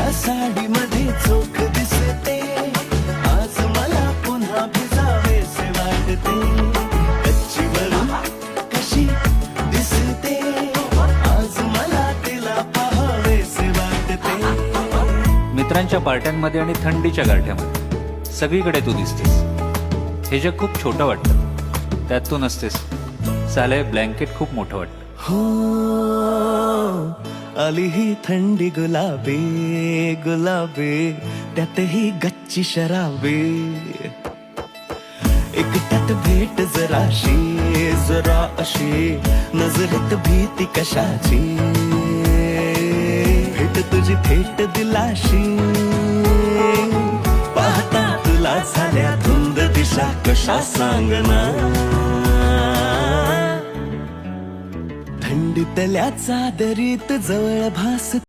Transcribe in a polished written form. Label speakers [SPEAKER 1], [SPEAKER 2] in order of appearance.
[SPEAKER 1] तुझ्या साडीमध्ये चोख दिसते, आज मला पुन्हा भिजावेसे वाटते. कच्ची वरून कशी दिसते, आज मला तिला पाहावेसे वाटते.
[SPEAKER 2] मित्रांच्या पार्ट्यांमध्ये आणि थंडीच्या गारठ्यामध्ये सगळीकडे तू दिसतेस. हे जग खूप छोटं वाटतं, त्यात तू नसतेस. साले ब्लँकेट खूप मोठं वाटतं.
[SPEAKER 1] हो, आली ही थंडी गुलाबी गुलाबी, त्यातही गच्ची शराबी. एकट्यात भेट जराशी जरा अशी, नजरेत भीती कशाची. भेट तुझी थेट दिलाशी, पाहता तुला झाल्या धुंद दिशा कशा सांगना. थंडीतल्या चादरीत जवळ भास